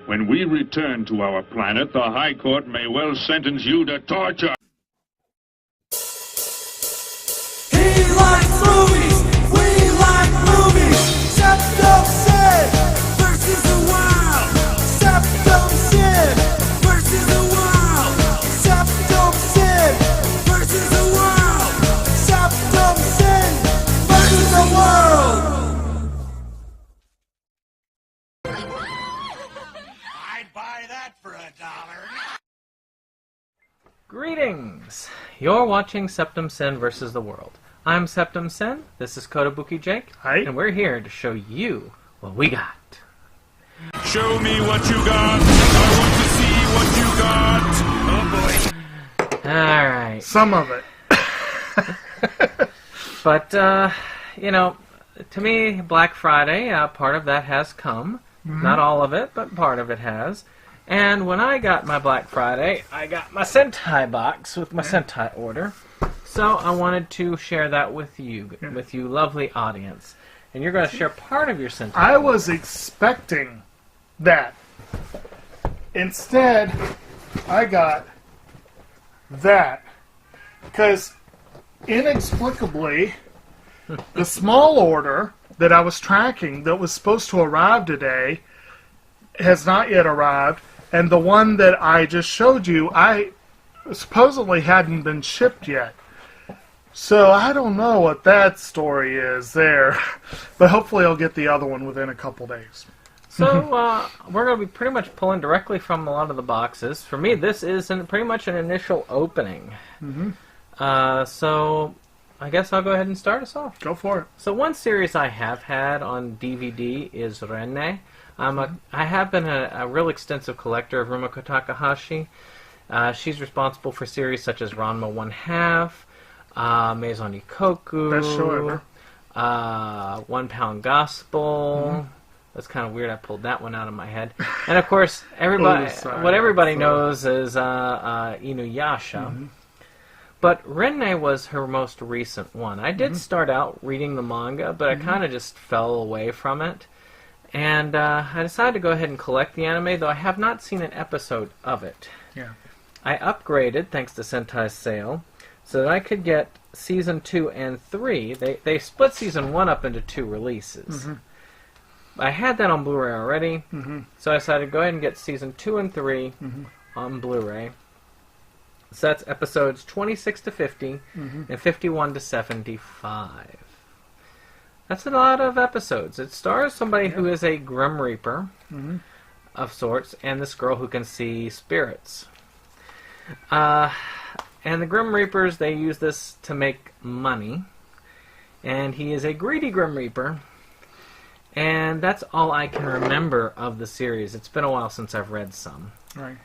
When we return to our planet, the High Court may well sentence you to torture. He likes movies, we like movies. SeptumSin versus the world. SeptumSin versus the world. SeptumSin versus the world. SeptumSin versus the world. I'd buy that for $1. Greetings! You're watching SeptumSin versus the World. I'm SeptumSin, this is Kotobuki Jake, Hi. and we're here to show you what we got. Show me what you got. I want to see what you got. Oh boy. Alright. Some of it. But, you know, to me, Black Friday, part of that has come. Not all of it, but part of it has. And when I got my Black Friday, I got my Sentai box with my Sentai order. So I wanted to share that with you lovely audience. And you're going to share part of your Sentai I order. was expecting that. Instead, I got that. Because, inexplicably, the small order that I was tracking that was supposed to arrive today has not yet arrived. And the one that I just showed you, I supposedly hadn't been shipped yet. So I don't know what that story is there. But hopefully I'll get the other one within a couple days. So, we're going to be pretty much pulling directly from a lot of the boxes. For me, this is pretty much an initial opening. So, I guess I'll go ahead and start us off. Go for it. So, one series I have had on DVD is Renne. I have been a real extensive collector of Rumiko Takahashi. She's responsible for series such as Ranma 1/2, Maison Ikoku, Best show ever. 1 Pound Gospel. That's kind of weird. I pulled that one out of my head. And of course, what everybody knows is Inuyasha. But Renne was her most recent one. I did start out reading the manga, but I kind of just fell away from it. And I decided to go ahead and collect the anime, though I have not seen an episode of it. Yeah. I upgraded, thanks to Sentai's sale, so that I could get Season 2 and 3. They split Season 1 up into 2 releases. I had that on Blu-ray already, so I decided to go ahead and get Season 2 and 3 on Blu-ray. So that's episodes 26 to 50 and 51 to 75. That's a lot of episodes. It stars somebody who is a Grim Reaper of sorts, and this girl who can see spirits. And the Grim Reapers, they use this to make money. And he is a greedy Grim Reaper. And that's all I can remember of the series. It's been a while since I've read some. Right.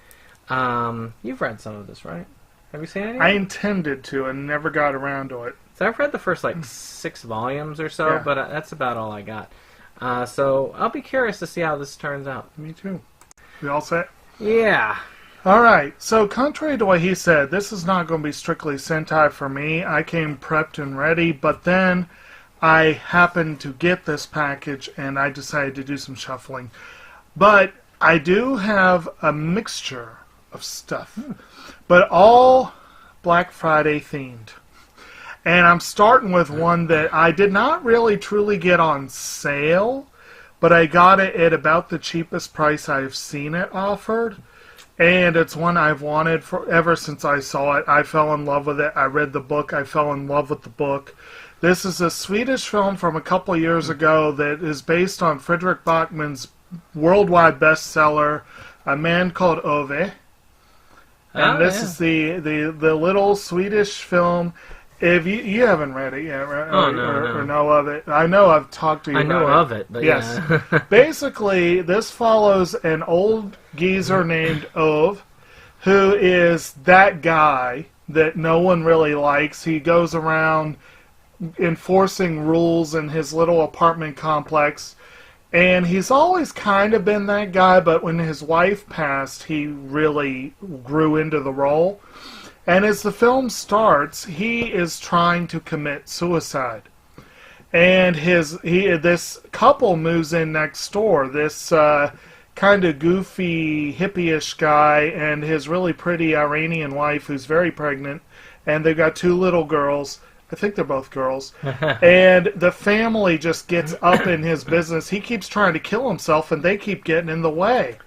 You've read some of this, right? Have you seen any? I intended to and never got around to it. So I've read the first, 6 volumes or so, Yeah. but that's about all I got. So I'll be curious to see how this turns out. Me too. We all set? Yeah. Alright, so contrary to what he said, this is not going to be strictly Sentai for me. I came prepped and ready, but then I happened to get this package and I decided to do some shuffling. But I do have a mixture of stuff, but all Black Friday themed. And I'm starting with one that I did not really truly get on sale, but I got it at about the cheapest price I've seen it offered. And it's one I've wanted for ever since I saw it. I fell in love with it. I read the book. I fell in love with the book. This is a Swedish film from a couple of years ago that is based on Fredrik Backman's worldwide bestseller, A Man Called Ove. And this is the little Swedish film. If you haven't read it yet, right? Or know of it, I know I've talked to you about it. I know of it, but yes. yeah. Basically, this follows an old geezer named Ove, who is that guy that no one really likes. He goes around enforcing rules in his little apartment complex, and he's always kind of been that guy, but when his wife passed, he really grew into the role. And as the film starts, he is trying to commit suicide. And this couple moves in next door. This kind of goofy, hippie-ish guy and his really pretty Iranian wife who's very pregnant, and they've got 2 little girls. I think they're both girls. And the family just gets up in his business. He keeps trying to kill himself, and they keep getting in the way.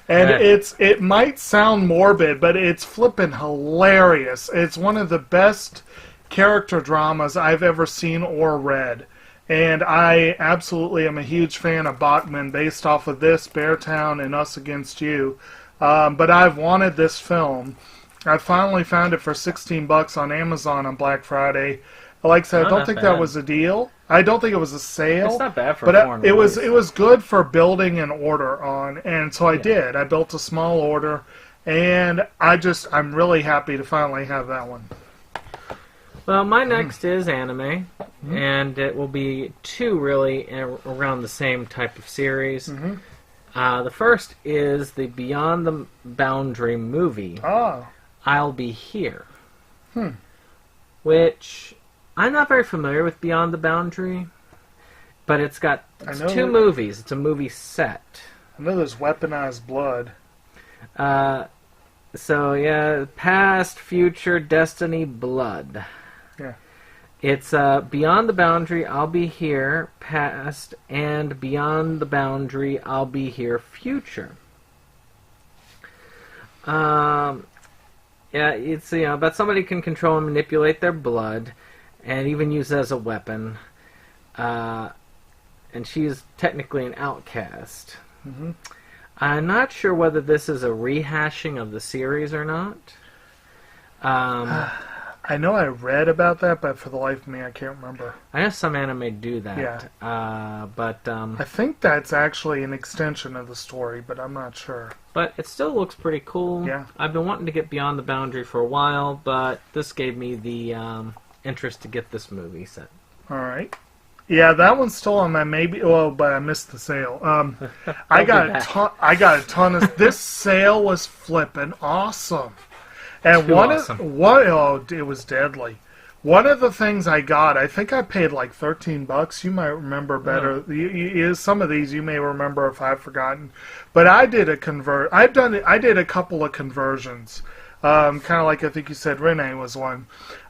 And it might sound morbid, but it's flippin' hilarious. It's one of the best character dramas I've ever seen or read. And I absolutely am a huge fan of Bachman based off of this, Beartown, and Us Against You. But I've wanted this film. I finally found it for $16 on Amazon on Black Friday. Like I said, I don't think that was a deal. I don't think it was a sale. It's not bad for but a foreign it release. was good for building an order on, and so I did. I built a small order, and I'm really happy to finally have that one. Well, my next is anime, and it will be 2 really around the same type of series. The first is the Beyond the Boundary movie. I'll Be Here. Which I'm not very familiar with Beyond the Boundary, but it's 2 movies. It's a movie set. I know there's weaponized blood. So yeah, Past, Future, Destiny, Blood. Yeah. It's Beyond the Boundary, I'll Be Here, Past, and Beyond the Boundary, I'll Be Here, Future. Yeah, it's but somebody can control and manipulate their blood, and even use it as a weapon. And she's technically an outcast. I'm not sure whether this is a rehashing of the series or not. I know I read about that, but for the life of me, I can't remember. I know some anime do that. Yeah. But I think that's actually an extension of the story, but I'm not sure. But it still looks pretty cool. Yeah. I've been wanting to get Beyond the Boundary for a while, but this gave me the interest to get this movie set. All right. Yeah, that one's still on my maybe. Well, but I missed the sale. I got a ton of. This sale was flipping awesome, and it was deadly. One of the things I got, I think I paid like $13. You might remember better. Some of these you may remember if I've forgotten. But I did I did a couple of conversions. Kind of like I think you said Renee was one.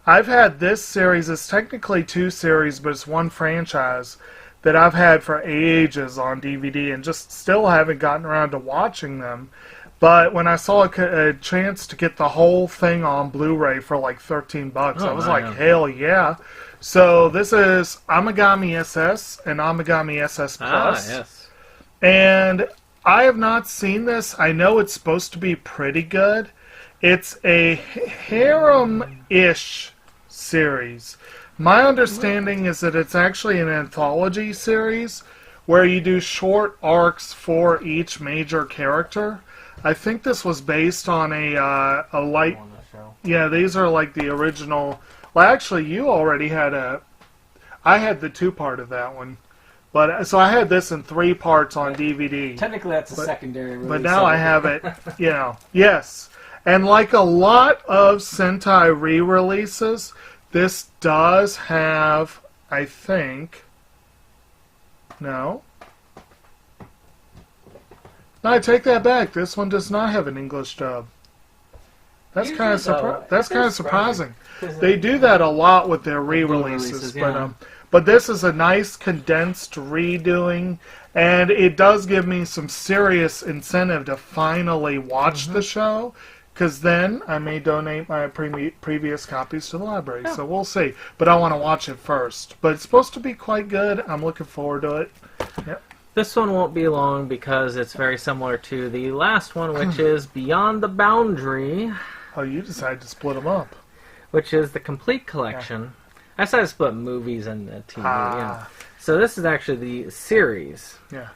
I've had this series. It's technically 2 series, but it's one franchise that I've had for ages on DVD and just still haven't gotten around to watching them. But when I saw a chance to get the whole thing on Blu-ray for like $13, I was like, hell yeah. So this is Amagami SS and Amagami SS Plus. Yes. And I have not seen this. I know it's supposed to be pretty good. It's a harem-ish series. My understanding is that it's actually an anthology series where you do short arcs for each major character. I think this was based on a light... Yeah, these are like the original... Well, actually, you already had I had the 2-part of that one. But so I had this in 3 parts on DVD. Technically, that's a secondary release. But now I have it, yes. And like a lot of Sentai re-releases, this does have, I think... No, I take that back. This one does not have an English dub. That's kind of surprising. They do that a lot with their re-releases, but this is a nice condensed redoing, and it does give me some serious incentive to finally watch the show, because then I may donate my previous copies to the library. So we'll see. But I want to watch it first. But it's supposed to be quite good. I'm looking forward to it. Yep. This one won't be long because it's very similar to the last one, which is Beyond the Boundary. Oh, you decided to split them up. Which is the complete collection. Yeah. I decided to split movies and TV. So this is actually the series. Yeah.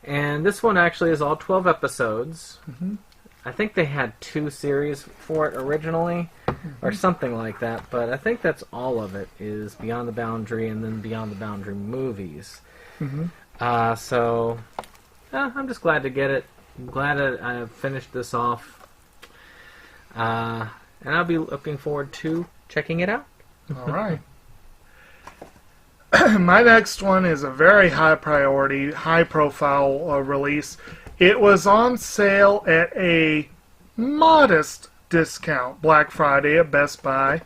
And this one actually is all 12 episodes. I think they had 2 series for it originally, or something like that. But I think that's all of it is Beyond the Boundary and then Beyond the Boundary movies. So I'm just glad to get it. I'm glad I finished this off. And I'll be looking forward to checking it out. All right. My next one is a very high priority, high profile release. It was on sale at a modest discount Black Friday at Best Buy.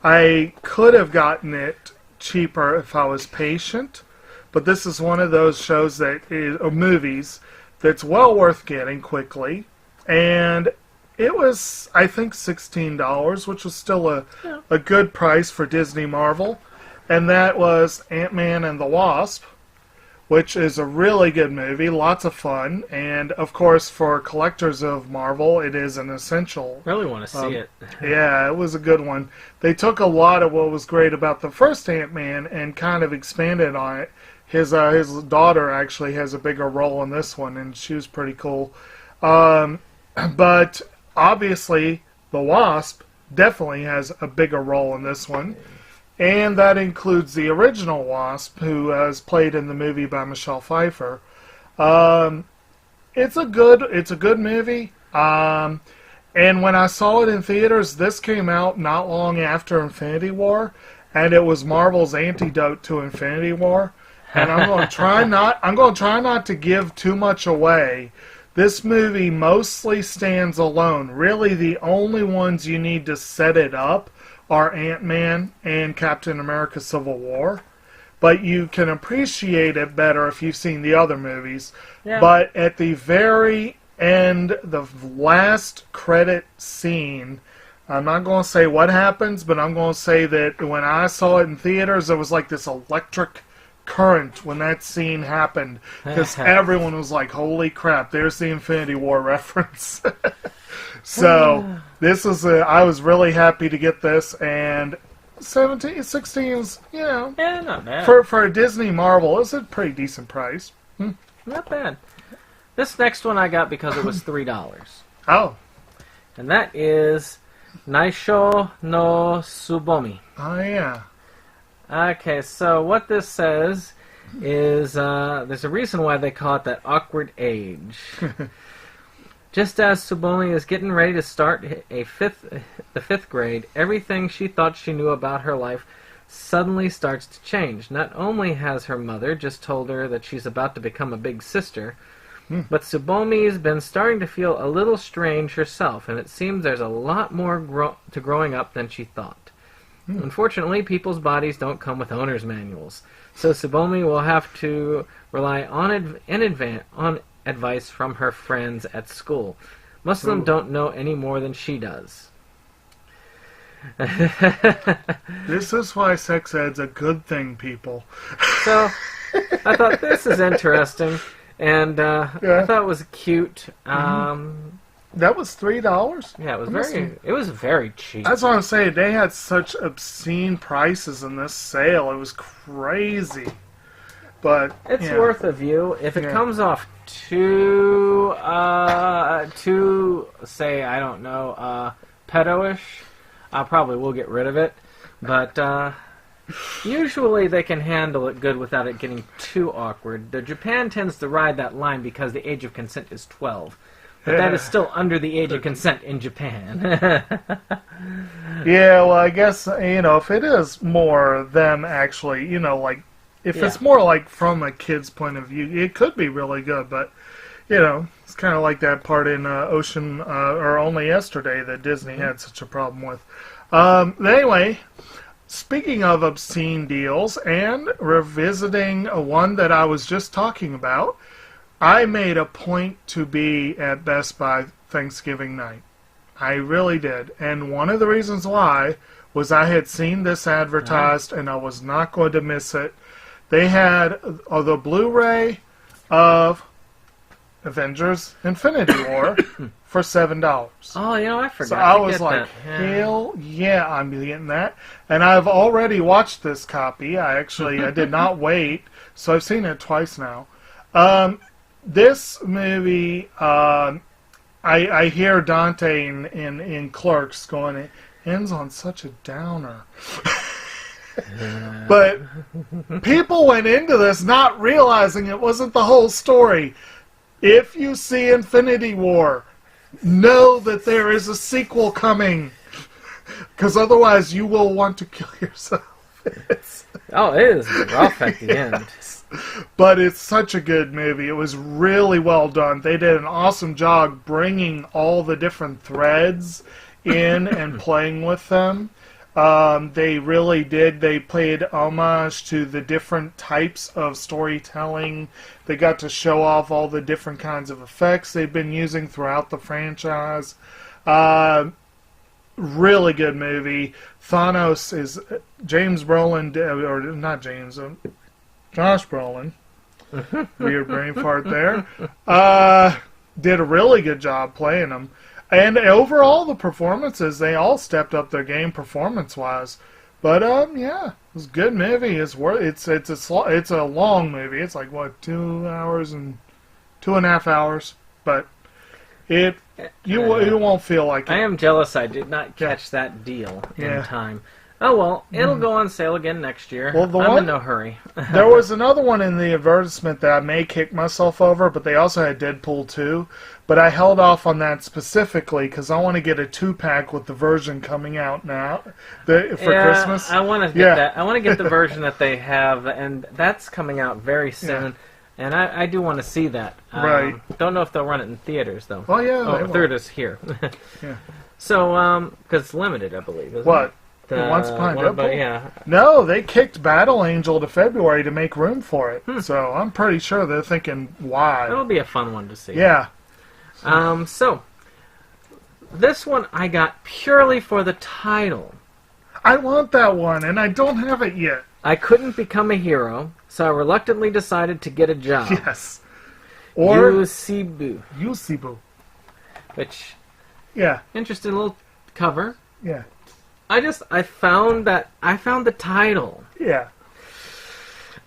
I could have gotten it cheaper if I was patient, but this is one of those shows or movies that's well worth getting quickly. And it was, I think, $16, which was still a good price for Disney Marvel. And that was Ant-Man and the Wasp, which is a really good movie, lots of fun. And, of course, for collectors of Marvel, it is an essential. Really want to see it. Yeah, it was a good one. They took a lot of what was great about the first Ant-Man and kind of expanded on it. His daughter actually has a bigger role in this one, and she was pretty cool. But obviously, the Wasp definitely has a bigger role in this one. And that includes the original Wasp, who is played in the movie by Michelle Pfeiffer. It's a good movie. And when I saw it in theaters, this came out not long after Infinity War, and it was Marvel's antidote to Infinity War. And I'm going to try not to give too much away. This movie mostly stands alone. Really, the only ones you need to set it up are Ant-Man and Captain America Civil War. But you can appreciate it better if you've seen the other movies. Yeah. But at the very end, the last credit scene, I'm not going to say what happens, but I'm going to say that when I saw it in theaters, there was like this electric current when that scene happened. Because everyone was like, holy crap, there's the Infinity War reference. So, I was really happy to get this, and 16's, Yeah, not bad. For a Disney Marvel, it's a pretty decent price. Not bad. This next one I got because it was $3. Oh. And that is Naisho no Tsubomi. Oh, yeah. Okay, so what this says is there's a reason why they call it that awkward age. Just as Tsubomi is getting ready to start the fifth grade, everything she thought she knew about her life suddenly starts to change. Not only has her mother just told her that she's about to become a big sister, but Tsubomi's been starting to feel a little strange herself, and it seems there's a lot more to growing up than she thought. Unfortunately, people's bodies don't come with owner's manuals, so Tsubomi will have to rely on advice from her friends at school. Most of them don't know any more than she does. This is why sex ed's a good thing, people. So, I thought this is interesting, and I thought it was cute. That was $3? Yeah, it was very cheap. That's what I'm saying. They had such obscene prices in this sale. It was crazy. But it's worth a view. If it comes off too say, I don't know, pedo-ish, I probably will get rid of it. But usually they can handle it good without it getting too awkward. Japan tends to ride that line because the age of consent is 12. But that is still under the age of consent in Japan. Yeah, well, I guess, if it is more them actually, if it's more like from a kid's point of view, it could be really good. But, it's kind of like that part in Ocean, or Only Yesterday that Disney had such a problem with. Anyway, speaking of obscene deals and revisiting one that I was just talking about, I made a point to be at Best Buy Thanksgiving night. I really did. And one of the reasons why was I had seen this advertised and I was not going to miss it. They had the Blu-ray of Avengers Infinity War for $7. Oh, I forgot. So I was like, hell yeah, I'm getting that. And I've already watched this copy. I did not wait. So I've seen it twice now. This movie, I hear Dante in Clerks going, it ends on such a downer. But people went into this not realizing it wasn't the whole story. If you see Infinity War, know that there is a sequel coming. Because otherwise you will want to kill yourself. It is rough at the end. But it's such a good movie. It was really well done. They did an awesome job bringing all the different threads in and playing with them. They really did. They paid homage to the different types of storytelling. They got to show off all the different kinds of effects they've been using throughout the franchise. Really good movie. Thanos is James Brolin, or not James, Josh Brolin. Weird brain fart there. Did a really good job playing him. And overall, the performances, they all stepped up their game performance-wise. But, yeah, it was a good movie. It's a long movie. It's like, what, 2 hours and 2.5 hours? But you won't feel like it. I am jealous I did not catch that deal in time. Oh, well, it'll go on sale again next year. Well, I'm in no hurry. There was another one in the advertisement that I may kick myself over, but they also had Deadpool 2. But I held off on that specifically because I want to get a 2-pack with the version coming out now for Christmas. I want to get that. I want to get the version that they have, and that's coming out very soon. Yeah. And I do want to see that. Right. Don't know if they'll run it in theaters, though. Oh, yeah. Theaters here. Yeah. So, because it's limited, I believe, isn't what? it? Once Upon a Deadpool? Yeah. No, they kicked Battle Angel to February to make room for it. So I'm pretty sure they're thinking, why? That'll be a fun one to see. Yeah. So, this one I got purely for the title. I want that one, and I don't have it yet. I couldn't become a hero, so I reluctantly decided to get a job. Yes. Or Yusibu. Which, interesting little cover. Yeah. I found the title. Yeah.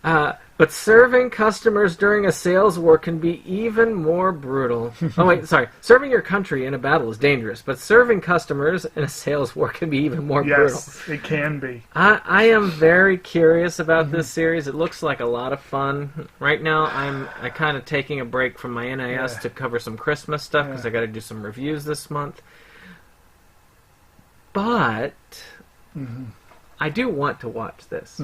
But serving customers during a sales war can be even more brutal. Oh, wait, sorry. Serving your country in a battle is dangerous, but serving customers in a sales war can be even more brutal. Yes, it can be. I am very curious about this series. It looks like a lot of fun. Right now, I'm kind of taking a break from my NIS to cover some Christmas stuff because I got to do some reviews this month. But I do want to watch this.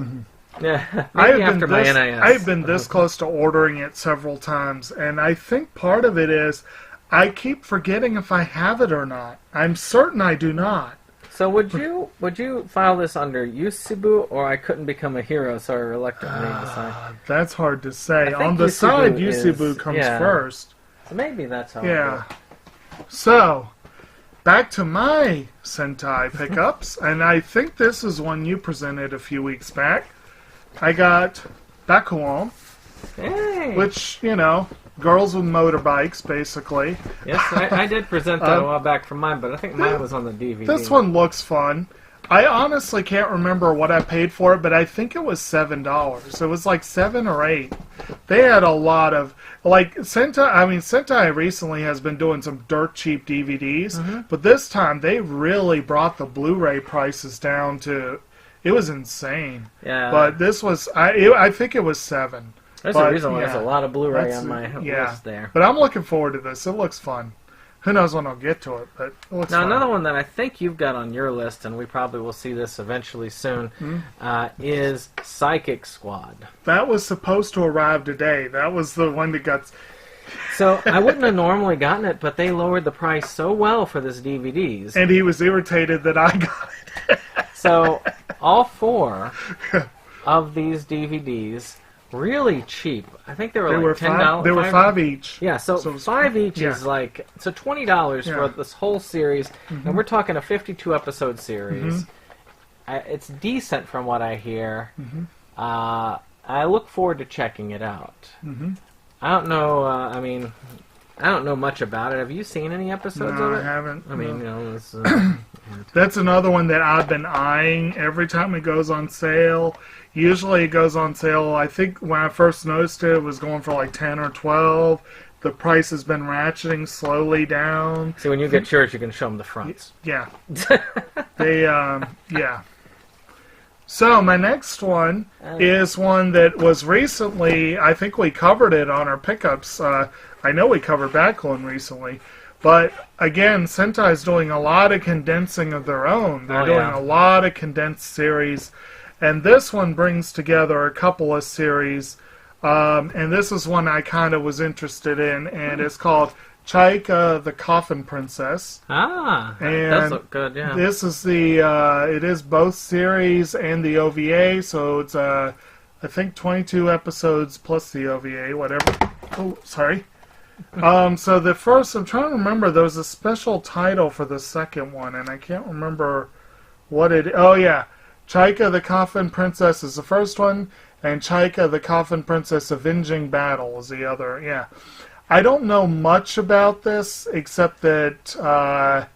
Yeah, maybe after my NIS. I've been this close to ordering it several times, and I think part of it is I keep forgetting if I have it or not. I'm certain I do not. So would you file this under Yusibu, or I couldn't become a hero, so I reluctantly decided? That's hard to say. On the side, Yusibu comes first. So maybe that's how. Yeah. So, back to my Sentai pickups, and I think this is one you presented a few weeks back. I got Bakuon, which, girls with motorbikes, basically. Yes, I did present that a while back from mine, but I think mine was on the DVD. This one looks fun. I honestly can't remember what I paid for it, but I think it was $7. It was like $7 or $8. They had a lot of, Sentai recently has been doing some dirt cheap DVDs, but this time they really brought the Blu-ray prices down to, it was insane. Yeah. But this was, I think it was $7. There's a reason why there's a lot of Blu-ray on my list there. But I'm looking forward to this. It looks fun. Who knows when I'll get to it, but it looks fun. Another one that I think you've got on your list, and we probably will see this eventually soon, is Psychic Squad. That was supposed to arrive today. That was the one that got... So I wouldn't have normally gotten it, but they lowered the price so well for this DVDs. And he was irritated that I got it. So all 4 of these DVDs... really cheap. I think they were like $10. They were $5 each. Yeah, so $5 each is like $20 for this whole series, and we're talking a 52-episode series. It's decent from what I hear. I look forward to checking it out. I don't know. I don't know much about it. Have you seen any episodes of it? I haven't. I mean, it's, that's another one that I've been eyeing every time it goes on sale. Usually it goes on sale, I think when I first noticed it, it was going for like 10 or 12. The price has been ratcheting slowly down. See, when you get yours, you can show them the fronts. Yeah. Yeah. So my next one is one that was recently, I think we covered it on our pickups. I know we covered Backlund recently. But again, Sentai's doing a lot of condensing of their own. They're doing a lot of condensed series. And this one brings together a couple of series And this is one I kind of was interested in, and it's called Chaika the Coffin Princess. Ah, that And does look good, yeah. This is it is both series and the OVA, so it's I think 22 episodes plus the OVA, whatever. Oh, sorry. So the first, I'm trying to remember, there was a special title for the second one, and I can't remember what it. Oh yeah, Chaika the Coffin Princess is the first one, and Chaika the Coffin Princess Avenging Battle is the other. Yeah, I don't know much about this except that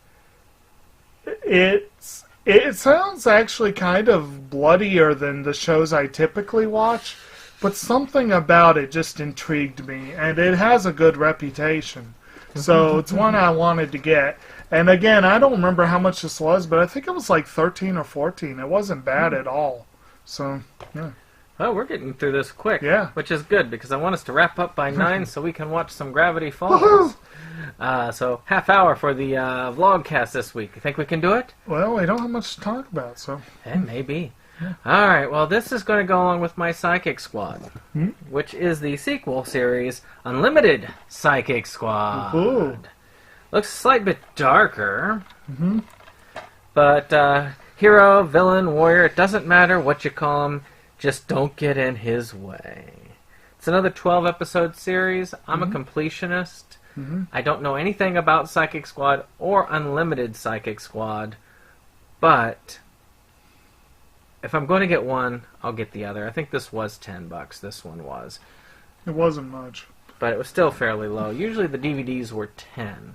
it sounds actually kind of bloodier than the shows I typically watch. But something about it just intrigued me, and it has a good reputation. So it's one I wanted to get. And again, I don't remember how much this was, but I think it was like 13 or 14. It wasn't bad at all. So, yeah. Well, we're getting through this quick, Yeah. which is good, because I want us to wrap up by 9 so we can watch some Gravity Falls. So, half hour for the vlogcast this week. You think we can do it? Well, we don't have much to talk about, so. Maybe. Alright, well, this is going to go along with my Psychic Squad, which is the sequel series, Unlimited Psychic Squad. Ooh. Looks a slight bit darker, but hero, villain, warrior, it doesn't matter what you call him, just don't get in his way. It's another 12-episode series. I'm a completionist. I don't know anything about Psychic Squad or Unlimited Psychic Squad, but if I'm going to get one, I'll get the other. I think this was $10. This one was. It wasn't much. But it was still fairly low. Usually the DVDs were 10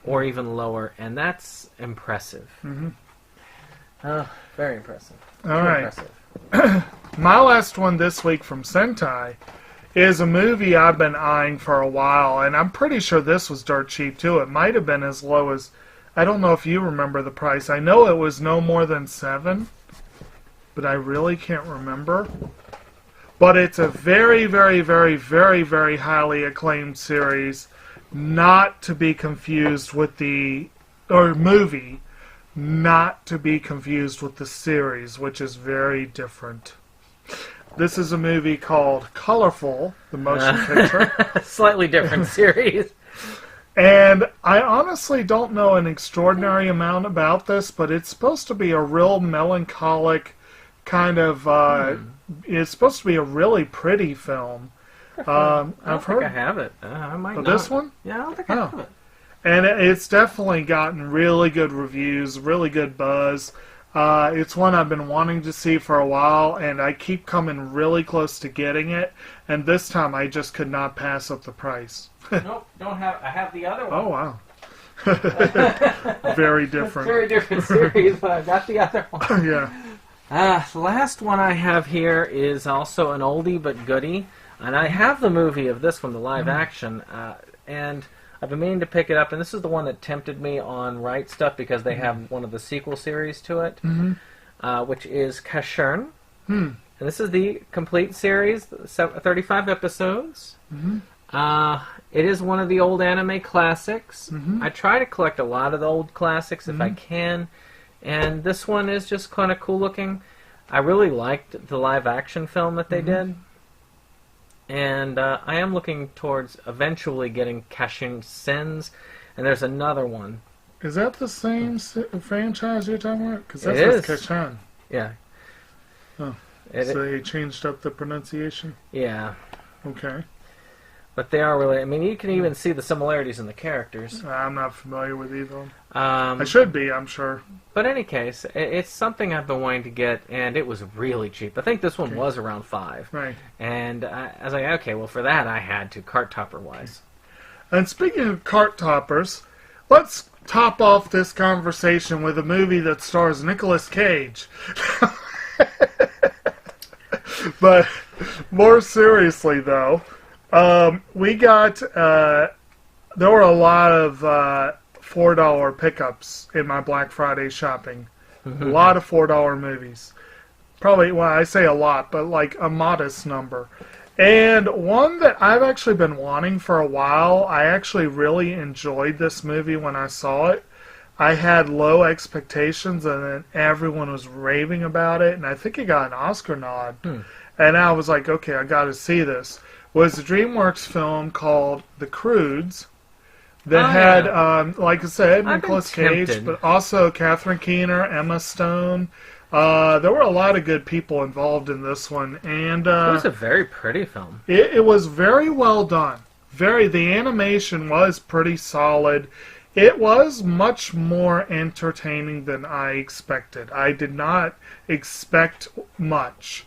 or even lower, and that's impressive. Very impressive. All right. My last one this week from Sentai is a movie I've been eyeing for a while, and I'm pretty sure this was dirt cheap too. It might have been as low as, I don't know if you remember the price. I know it was no more than $7. But I really can't remember. But it's a very, very, very, very, very highly acclaimed series, not to be confused with movie, not to be confused with the series, which is very different. This is a movie called Colorful, the motion picture. Slightly different series. And I honestly don't know an extraordinary amount about this, but it's supposed to be a real melancholic kind of it's supposed to be a really pretty film. I've heard I have it. I might not. This one? Yeah, I don't think I have it. And it's definitely gotten really good reviews, really good buzz. It's one I've been wanting to see for a while, and I keep coming really close to getting it. And this time I just could not pass up the price. Nope, don't have. I have the other one. Oh wow. Very different. Very different series, but I got the other one. Yeah. The last one I have here is also an oldie but goodie, and I have the movie of this one, the live action, and I've been meaning to pick it up, and this is the one that tempted me on Right Stuff because they have one of the sequel series to it, which is Kashern, and this is the complete series, 35 episodes. It is one of the old anime classics. I try to collect a lot of the old classics if I can. And this one is just kind of cool looking. I really liked the live action film that they did. And I am looking towards eventually getting Cashin Sins. And there's another one. Is that the same franchise you're talking about? Because that It says is. Kashan. Yeah. Oh. It- So they changed up the pronunciation? Yeah. Okay. But they are really... I mean, you can even see the similarities in the characters. I'm not familiar with either of them. I But should be, I'm sure. in any case, it's something I've been wanting to get, and it was really cheap. I think this one was around $5. Right. And I was like, okay, well, for that I had to, cart topper-wise. And speaking of cart toppers, let's top off this conversation with a movie that stars Nicolas Cage. But more seriously, though, we got... there were a lot of $4 pickups in my Black Friday shopping. A lot of $4 movies. Probably, well, I say a lot, but like a modest number. And one that I've actually been wanting for a while, I actually really enjoyed this movie when I saw it. I had low expectations, and then everyone was raving about it, and I think it got an Oscar nod. and I was like, okay, I got to see this. Was a DreamWorks film called The Croods that had, like I said, I've been Nicolas Cage, tempted. but also Catherine Keener, Emma Stone. There were a lot of good people involved in this one, and It was a very pretty film. it was very well done. The animation was pretty solid. It was much more entertaining than I expected. I did not expect much,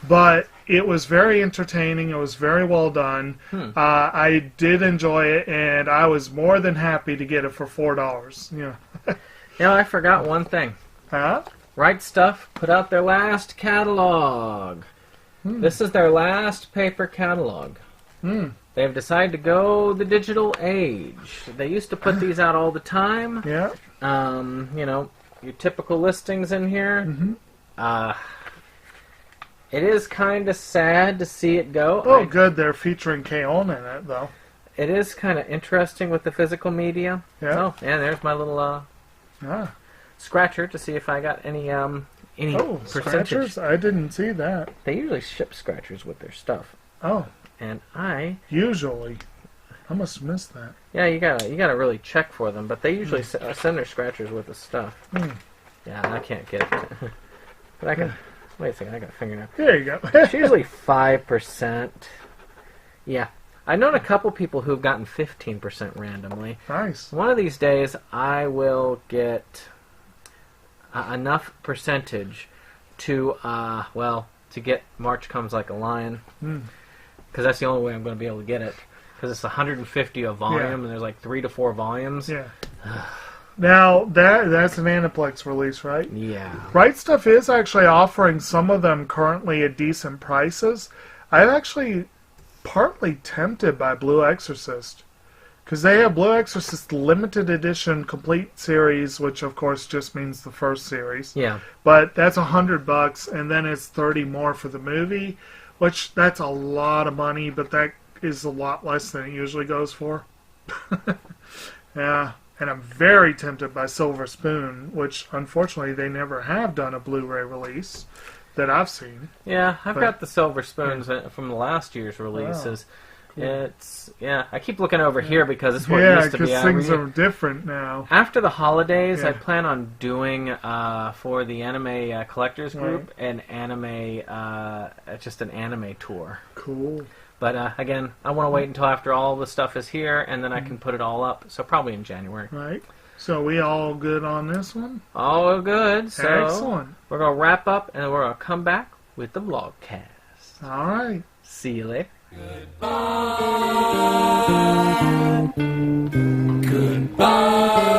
but it was very entertaining. It was very well done. I did enjoy it, and I was more than happy to get it for $4. I forgot one thing. Huh? Right Stuff put out their last catalog. This is their last paper catalog. They've decided to go the digital age. They used to put these out all the time. Yeah. Your typical listings in here. It is kind of sad to see it go. Oh, good. They're featuring K-On! In it, though. It is kind of interesting with the physical media. Yeah. Oh, and there's my little scratcher to see if I got any Oh, percentage. scratchers? I didn't see that. They usually ship scratchers with their stuff, Oh, and usually. I must have missed that. yeah, you gotta really check for them, but they usually send their scratchers with the stuff. Yeah, I can't get it, but I can. Wait a second, I got a fingernail. There you go. It's usually 5%. Yeah, I've known a couple people who've gotten 15% randomly. Nice. One of these days, I will get enough percentage to get March Comes Like a Lion, because that's the only way I'm going to be able to get it. Because it's 150 a volume, and there's like 3 to 4 volumes. Yeah. Now, that's an Aniplex release, right? Yeah. Right Stuff is actually offering some of them currently at decent prices. I'm actually partly tempted by Blue Exorcist. Because they have Blue Exorcist limited edition complete series, which of course just means the first series. Yeah. But that's $100, and then it's 30 more for the movie, which that's a lot of money, but that is a lot less than it usually goes for. Yeah. And I'm very tempted by Silver Spoon, which unfortunately they never have done a Blu-ray release that I've seen. Yeah, I've got the Silver Spoons from the last year's releases. Wow. Cool. I keep looking over here because it's where it used to be. Yeah, because things are different now. After the holidays, Yeah. I plan on doing for the anime collectors group an anime tour. Cool. But again, I want to wait until after all the stuff is here, and then I can put it all up. So probably in January. Right. So we all good on this one? All good. So Excellent. we're gonna wrap up, and we're gonna come back with the vlogcast. All right. See you later. Goodbye.